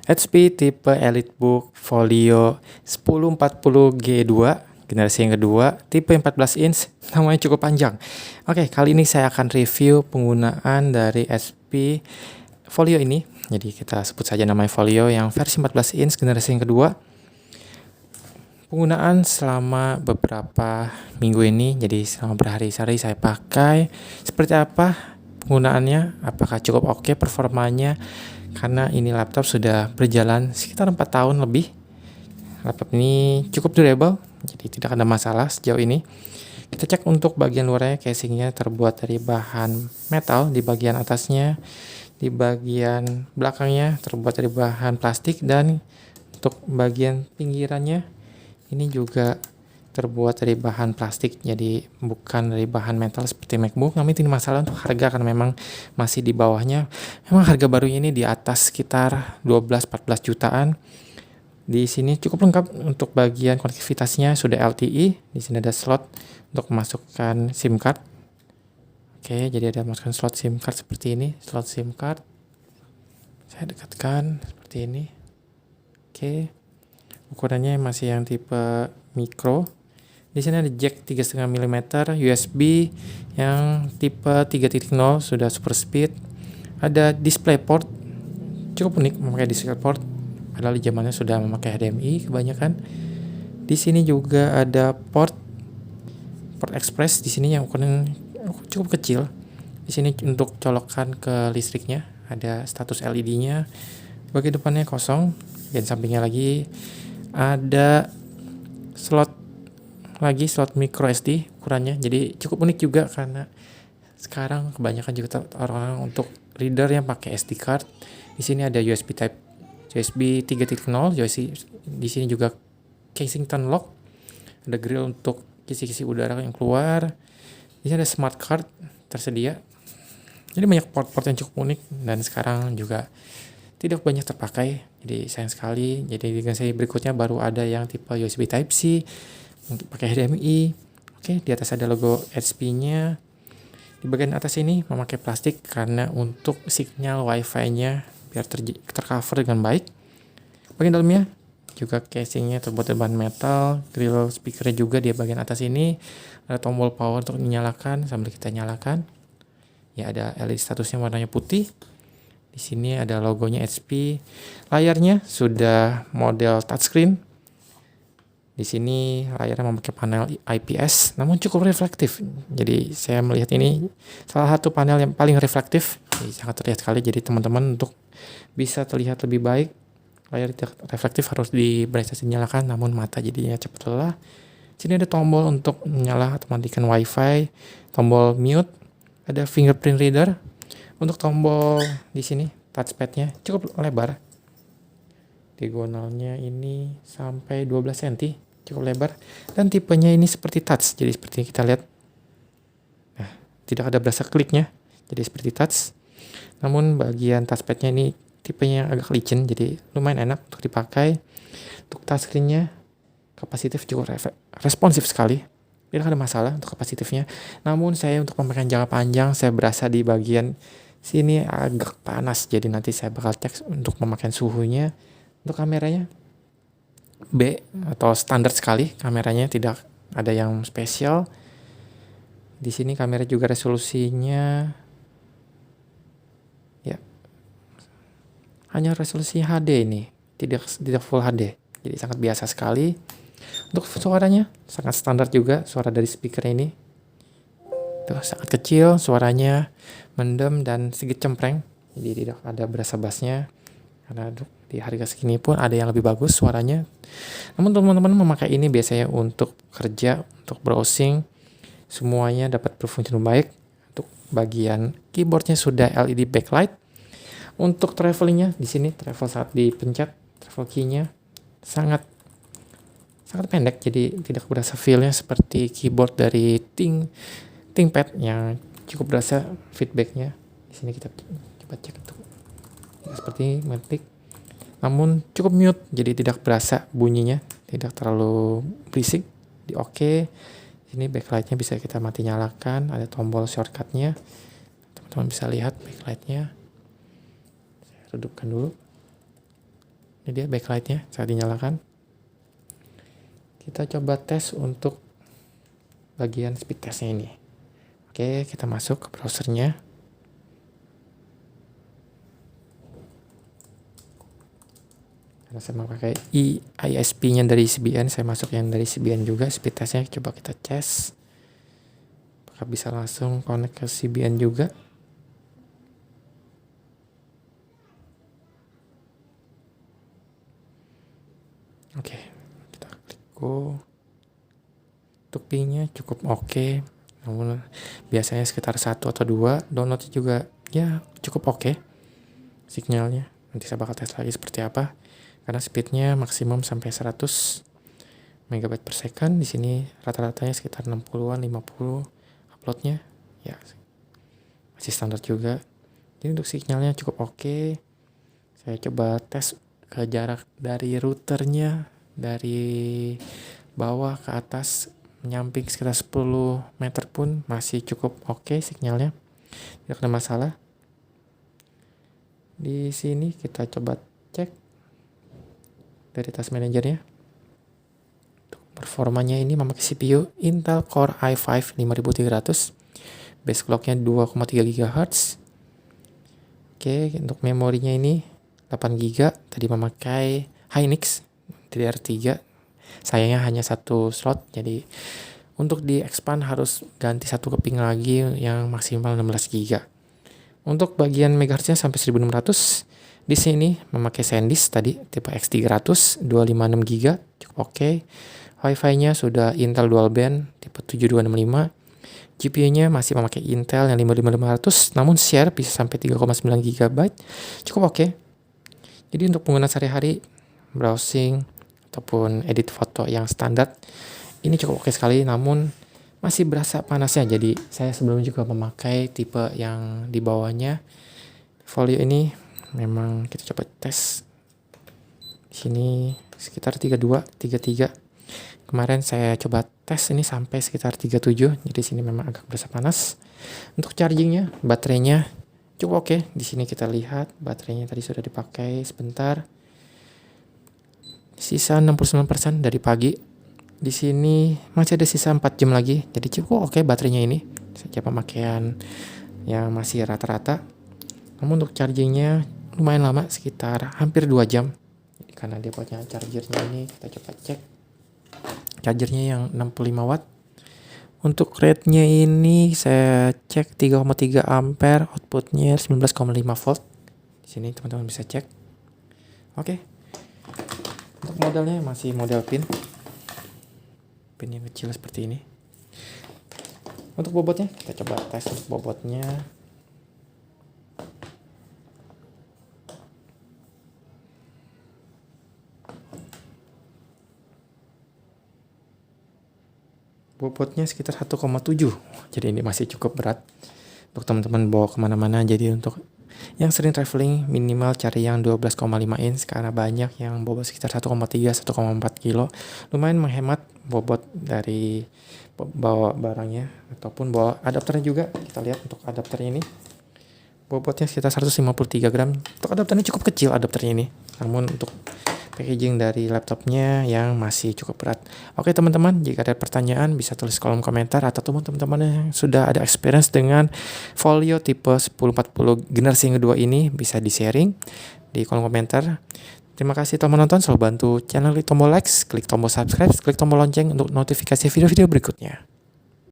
HP tipe EliteBook Folio 1040G2 generasi yang kedua, tipe 14 inch, namanya cukup panjang. Oke, kali ini saya akan review penggunaan dari HP Folio ini. Jadi kita sebut saja namanya Folio yang versi 14 inch generasi yang kedua. Penggunaan selama beberapa minggu ini, jadi selama berhari-hari saya pakai. Seperti apa penggunaannya? Apakah cukup oke performanya? Karena ini laptop sudah berjalan sekitar 4 tahun lebih. Laptop ini cukup durable, jadi tidak ada masalah sejauh ini. Kita cek untuk bagian luarnya, casingnya terbuat dari bahan metal di bagian atasnya. Di bagian belakangnya terbuat dari bahan plastik, dan untuk bagian pinggirannya ini juga terbuat dari bahan plastik, jadi bukan dari bahan metal seperti MacBook. Namun ini masalah untuk harga karena memang masih di bawahnya. Memang harga baru ini di atas sekitar 12-14 jutaan. Di sini cukup lengkap untuk bagian konektivitasnya, sudah LTE. Di sini ada slot untuk memasukkan SIM card. Oke, jadi ada masukkan slot SIM card seperti ini, slot SIM card. Saya dekatkan seperti ini. Oke. Ukurannya masih yang tipe micro. Di sini ada jack 3,5 mm, USB yang tipe 3.0 sudah super speed. Ada DisplayPort, cukup unik memakai DisplayPort, padahal di zamannya sudah memakai HDMI kebanyakan. Di sini juga ada port express di sini yang ukuran cukup kecil. Di sini untuk colokan ke listriknya, ada status LED-nya. Bagian depannya kosong, bagian sampingnya lagi ada slot micro SD ukurannya. Jadi cukup unik juga karena sekarang kebanyakan juga orang untuk reader yang pakai SD card. Di sini ada USB 3.0, di sini juga casing turn lock. Ada grill untuk kisi-kisi udara yang keluar. Di sini ada smart card tersedia. Jadi banyak port-port yang cukup unik dan sekarang juga tidak banyak terpakai. Jadi sayang sekali. Jadi di generasi berikutnya baru ada yang tipe USB Type-C, mungkin pakai HDMI. Oke, di atas ada logo HP-nya. Di bagian atas ini memakai plastik karena untuk sinyal Wi-Fi-nya biar tercover dengan baik. Bagian dalamnya juga casingnya terbuat dari bahan metal. Grill speakernya juga di bagian atas ini. Ada tombol power untuk menyalakan sambil kita nyalakan. Ya, ada LED statusnya warnanya putih. Di sini ada logonya HP. Layarnya sudah model touchscreen. Di sini layarnya memakai panel IPS, namun cukup reflektif. Jadi saya melihat ini salah satu panel yang paling reflektif. Jadi sangat terlihat sekali. Jadi teman-teman untuk bisa terlihat lebih baik, layar reflektif harus di brightness dinyalakan, namun mata jadinya cepat lelah. Sini ada tombol untuk menyala atau matikan WiFi, tombol mute, ada fingerprint reader. Untuk tombol di sini touchpadnya cukup lebar. Diagonalnya ini sampai 12 cm, cukup lebar, dan tipenya ini seperti touch, jadi seperti kita lihat. Nah, tidak ada berasa kliknya, jadi seperti touch. Namun bagian touchpadnya ini tipenya agak licin, jadi lumayan enak untuk dipakai. Untuk touchscreennya kapasitif cukup responsif sekali, tidak ada masalah untuk kapasitifnya. Namun saya untuk pemakaian jangka panjang, saya berasa di bagian sini agak panas, jadi nanti saya bakal cek untuk pemakaian suhunya. Untuk kameranya B atau standar sekali, kameranya tidak ada yang spesial. Di sini kamera juga resolusinya ya hanya resolusi HD ini, tidak full HD. Jadi sangat biasa sekali. Untuk suaranya sangat standar juga, suara dari speaker ini. Tuh, sangat kecil, suaranya mendem dan sedikit cempreng. Jadi tidak ada berasa bassnya. Karena di harga segini pun ada yang lebih bagus suaranya. Namun teman-teman memakai ini biasanya untuk kerja, untuk browsing, semuanya dapat berfungsi dengan baik. Untuk bagian keyboardnya sudah LED backlight. Untuk travelingnya di sini travel saat dipencet, travel key-nya sangat pendek, jadi tidak berasa feel-nya seperti keyboard dari ThinkPad yang cukup berasa feedback-nya. Di sini kita coba cek untuk seperti metik, namun cukup mute, jadi tidak berasa bunyinya, tidak terlalu berisik. Di oke. Ini backlight-nya bisa kita mati nyalakan, ada tombol shortcut-nya. Teman-teman bisa lihat backlight-nya. Saya redupkan dulu. Ini dia backlightnya saat dinyalakan. Kita coba tes untuk bagian speed testnya ini. Oke, kita masuk ke browsernya. Karena saya memakai ISP-nya dari CBN, saya masuk yang dari CBN juga. Speed testnya coba kita tes. Apakah bisa langsung connect ke CBN juga? Oke, kita klik go. Untuk pingnya cukup oke, namun biasanya sekitar 1 atau 2. Downloadnya juga ya cukup oke. Sinyalnya nanti saya bakal tes lagi seperti apa, karena speednya maksimum sampai 100 MB per second. Di sini rata-ratanya sekitar 60-an, 50 uploadnya ya masih standar juga. Jadi untuk sinyalnya cukup oke. Saya coba tes ke jarak dari routernya dari bawah ke atas menyamping sekitar 10 meter pun masih cukup oke sinyalnya, tidak ada masalah. Di sini kita coba cek dari task manajernya. Performanya ini memakai CPU Intel Core i5 5300, base clocknya 2,3 GHz. Oke, untuk memorinya ini 8 GB, tadi memakai Hynix DDR3. Sayangnya hanya satu slot, jadi untuk di expand harus ganti satu keping lagi yang maksimal 16 GB. Untuk bagian megahertznya sampai 1600. Di sini memakai SanDisk tadi tipe X300 256 GB, cukup oke. Wi-Fi-nya sudah Intel dual band tipe 7265. GPU-nya masih memakai Intel yang 55500, namun share bisa sampai 3,9 GB, cukup oke. Jadi untuk penggunaan sehari-hari, browsing ataupun edit foto yang standar, ini cukup oke sekali, namun masih berasa panasnya. Jadi saya sebelumnya juga memakai tipe yang di bawahnya. Folio ini memang kita coba tes. Di sini sekitar 32, 33. Kemarin saya coba tes ini sampai sekitar 37. Jadi sini memang agak berasa panas. Untuk chargingnya, baterainya cukup oke. Di sini kita lihat baterainya tadi sudah dipakai sebentar. Sisa 69% dari pagi. Di sini masih ada sisa 4 jam lagi. Jadi cukup oke baterainya ini. Saya pemakaian yang masih rata-rata. Namun untuk chargingnya lumayan lama, sekitar hampir 2 jam. Jadi karena dia punya chargernya ini, kita coba cek. Chargernya yang 65 watt. Untuk rate-nya ini saya cek 3,3 ampere, outputnya 19,5 volt. Di sini teman-teman bisa cek. Oke. Untuk modelnya masih model pin yang kecil seperti ini. Untuk bobotnya kita coba tes untuk bobotnya. Bobotnya sekitar 1,7. Jadi ini masih cukup berat untuk teman-teman bawa kemana-mana. Jadi untuk yang sering traveling minimal cari yang 12,5 inch, karena banyak yang bobot sekitar 1,3, 1,4 kilo. Lumayan menghemat bobot dari bawa barangnya ataupun bawa adapternya juga. Kita lihat untuk adapternya ini bobotnya sekitar 153 gram. Untuk adapternya cukup kecil adapternya ini, namun untuk packaging dari laptopnya yang masih cukup berat. Oke teman-teman, jika ada pertanyaan bisa tulis kolom komentar, atau teman-teman yang sudah ada experience dengan Folio tipe 1040 generasi yang kedua ini bisa di-sharing di kolom komentar. Terima kasih telah menonton, selalu bantu channel, klik tombol like, klik tombol subscribe, klik tombol lonceng untuk notifikasi video-video berikutnya.